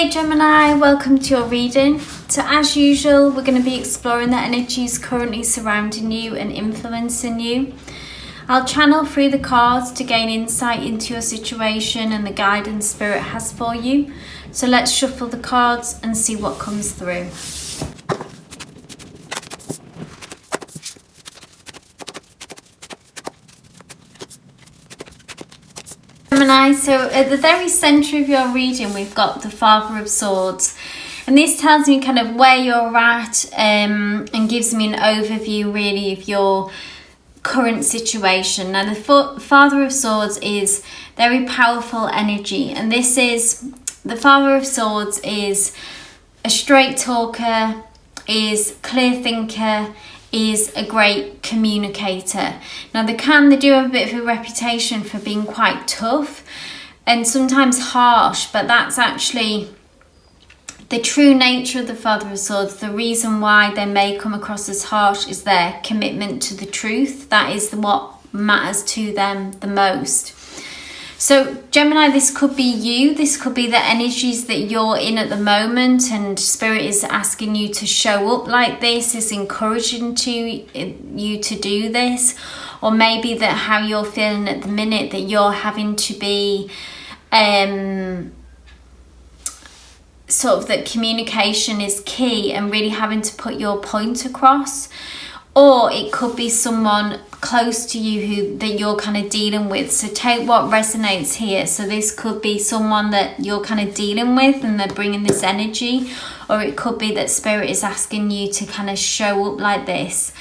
Hey Gemini, welcome to your reading. So as usual, we're going to be exploring the energies currently surrounding you and influencing you. I'll channel through the cards to gain insight into your situation and the guidance Spirit has for you. So let's shuffle the cards and see what comes through. Gemini, so at the very centre of your reading we've got the Father of Swords, and this tells me kind of where you're at and gives me an overview really of your current situation. Now the Father of Swords is very powerful energy, and this is the Father of Swords is a straight talker, is clear thinker, is a great communicator. Now they do have a bit of a reputation for being quite tough and sometimes harsh, but that's actually the true nature of the Father of Swords. The reason why they may come across as harsh is their commitment to the truth. That is what matters to them the most. So Gemini, this could be you. This could be the energies that you're in at the moment, and Spirit is asking you to show up like this, is encouraging you to do this. Or maybe that how you're feeling at the minute, that you're having to be sort of that communication is key and really having to put your point across. Or it could be someone close to you that you're kind of dealing with. So take what resonates here. So this could be someone that you're kind of dealing with and they're bringing this energy, or it could be that Spirit is asking you to kind of show up like this.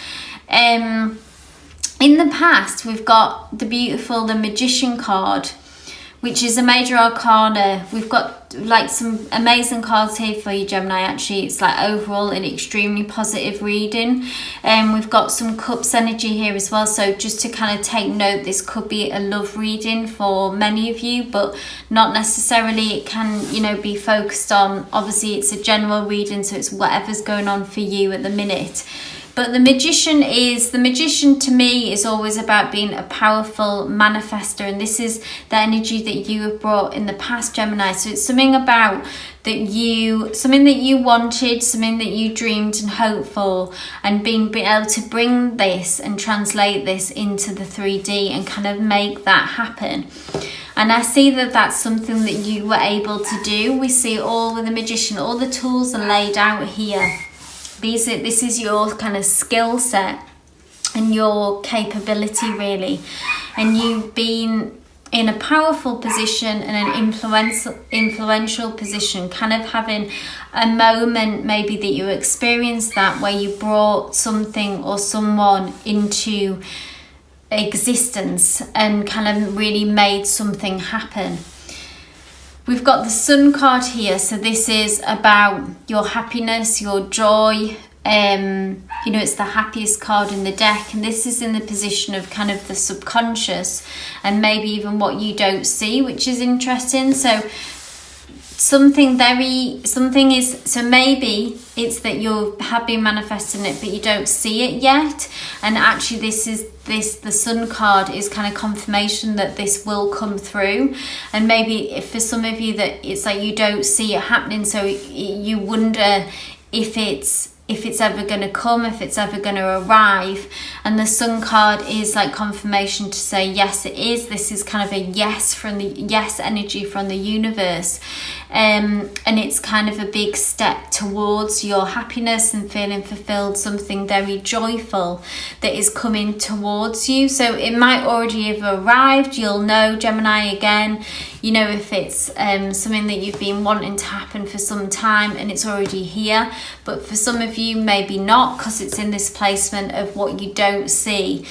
In the past, we've got the Magician card, which is a major arcana. We've got like some amazing cards here for you, Gemini. Actually, it's like overall an extremely positive reading. We've got some Cups energy here as well. So just to kind of take note, this could be a love reading for many of you, but not necessarily. It can, be focused on, obviously it's a general reading, so it's whatever's going on for you at the minute. But the magician to me is always about being a powerful manifester, and this is the energy that you have brought in the past, Gemini. So it's something about something that you wanted, something that you dreamed and hoped for, and being able to bring this and translate this into the 3D and kind of make that happen. And I see that that's something that you were able to do. We see all with the magician, all the tools are laid out here. This is your kind of skill set and your capability really, and you've been in a powerful position and an influential position, kind of having a moment maybe that you experienced that where you brought something or someone into existence and kind of really made something happen. We've got the Sun card here, so this is about your happiness, your joy. It's the happiest card in the deck, and this is in the position of kind of the subconscious and maybe even what you don't see, which is interesting. So maybe it's that you have been manifesting it but you don't see it yet, and actually the Sun card is kind of confirmation that this will come through. And maybe if for some of you that it's like you don't see it happening, so you wonder if it's ever going to come, if it's ever going to arrive. And the Sun card is like confirmation to say yes, it is. This is kind of a yes energy from the universe, and it's kind of a big step towards your happiness and feeling fulfilled, something very joyful that is coming towards you. So it might already have arrived. You'll know, Gemini, again, if it's something that you've been wanting to happen for some time and it's already here. But for some of you, maybe not, because it's in this placement of what you don't see.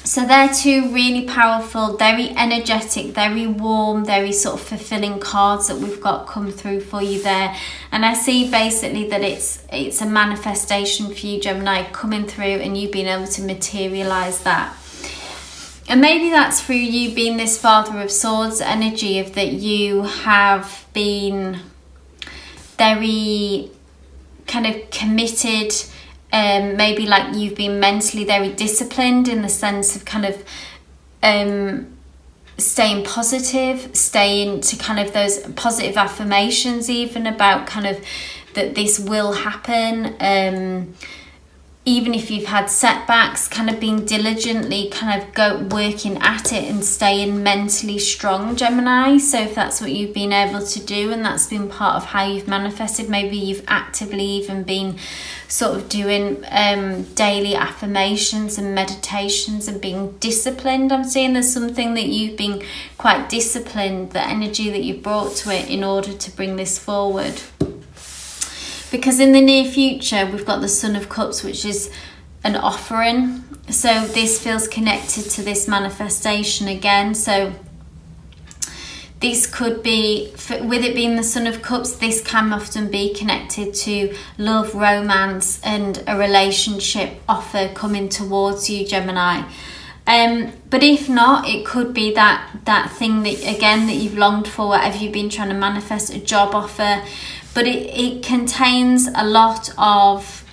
So they're two really powerful, very energetic, very warm, very sort of fulfilling cards that we've got come through for you there. And I see basically that it's a manifestation for you, Gemini, coming through and you being able to materialize that. And maybe that's through you being this Father of Swords energy, of that you have been very kind of committed, maybe like you've been mentally very disciplined in the sense of kind of staying positive, staying to kind of those positive affirmations even about kind of that this will happen. Even if you've had setbacks, kind of being diligently kind of working at it and staying mentally strong, Gemini. So if that's what you've been able to do and that's been part of how you've manifested, maybe you've actively even been sort of doing daily affirmations and meditations and being disciplined. I'm seeing there's something that you've been quite disciplined, the energy that you've brought to it in order to bring this forward. Because in the near future, we've got the Son of Cups, which is an offering. So this feels connected to this manifestation again. So this could be, with it being the Son of Cups, this can often be connected to love, romance, and a relationship offer coming towards you, Gemini. But if not, it could be that thing that, again, that you've longed for, whatever you've been trying to manifest, a job offer. But it contains a lot of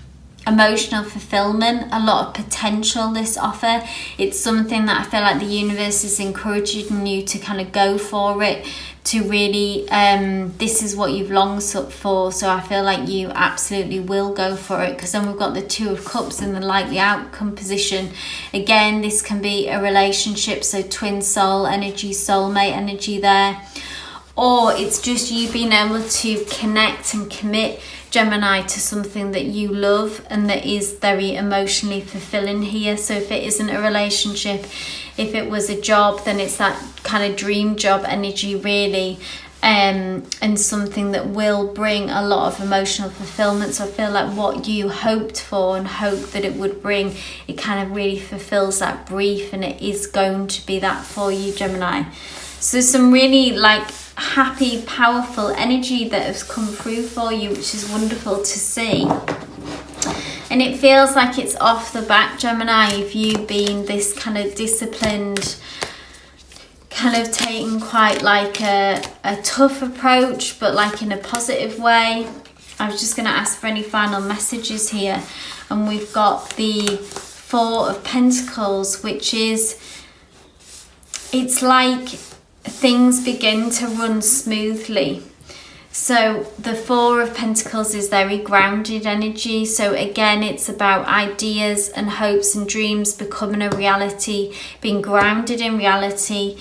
emotional fulfillment, a lot of potential, this offer. It's something that I feel like the universe is encouraging you to kind of go for it, to really, this is what you've longed for. So I feel like you absolutely will go for it, because then we've got the Two of Cups in the likely outcome position. Again, this can be a relationship, so twin soul energy, soulmate energy there. Or it's just you being able to connect and commit, Gemini, to something that you love and that is very emotionally fulfilling here. So if it isn't a relationship, if it was a job, then it's that kind of dream job energy, really. And something that will bring a lot of emotional fulfillment. So I feel like what you hoped for and hoped that it would bring, it kind of really fulfills that brief, and it is going to be that for you, Gemini. So some really like happy, powerful energy that has come through for you, which is wonderful to see. And it feels like it's off the back, Gemini, of you being this kind of disciplined, kind of taking quite like a tough approach, but like in a positive way. I was just going to ask for any final messages here. And we've got the Four of Pentacles, which is, it's like things begin to run smoothly. So the Four of Pentacles is very grounded energy. So again, it's about ideas and hopes and dreams becoming a reality, being grounded in reality.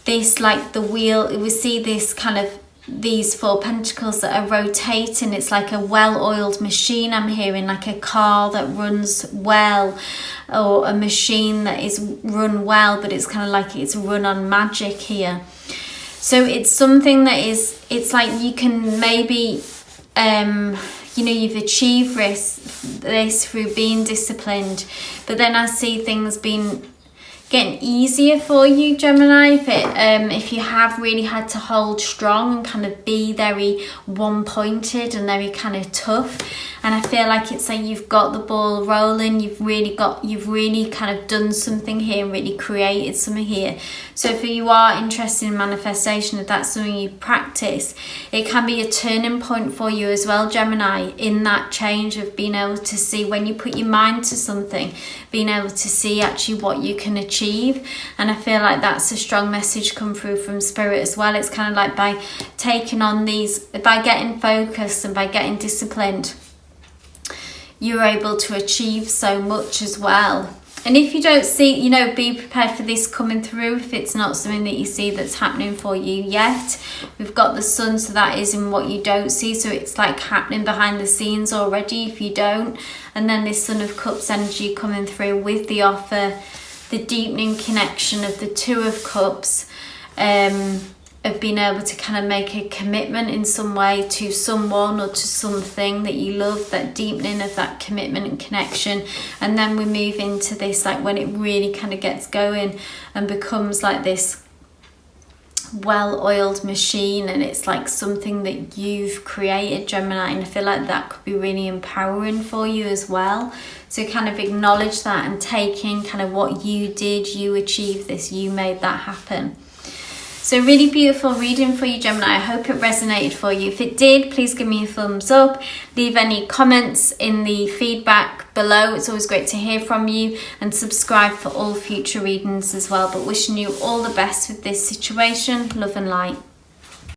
This, like the wheel, we see this kind of, these Four Pentacles that are rotating. It's like a well-oiled machine, I'm hearing, like a car that runs well, or a machine that is run well, but it's kind of like it's run on magic here. So it's something that is, it's like you can maybe, you've achieved this through being disciplined, but then I see things getting easier for you, Gemini, if you have really had to hold strong and kind of be very one-pointed and very kind of tough. And I feel like it's like you've got the ball rolling, you've really kind of done something here and really created something here. So if you are interested in manifestation, if that's something you practice, it can be a turning point for you as well, Gemini, in that change of being able to see, when you put your mind to something, being able to see actually what you can achieve. And I feel like that's a strong message come through from Spirit as well. It's kind of like by taking on these, by getting focused and by getting disciplined, you're able to achieve so much as well. And if you don't see, be prepared for this coming through if it's not something that you see that's happening for you yet. We've got the Sun, so that is in what you don't see. So it's like happening behind the scenes already if you don't. And then this Son of Cups energy coming through with the offer, the deepening connection of the Two of Cups, of being able to kind of make a commitment in some way to someone or to something that you love, that deepening of that commitment and connection. And then we move into this, like when it really kind of gets going and becomes like this well-oiled machine, and it's like something that you've created, Gemini. And I feel like that could be really empowering for you as well. So kind of acknowledge that and take in kind of what you did, you achieved this, you made that happen. So really beautiful reading for you, Gemini. I hope it resonated for you. If it did, please give me a thumbs up. Leave any comments in the feedback below. It's always great to hear from you, and subscribe for all future readings as well. But wishing you all the best with this situation. Love and light.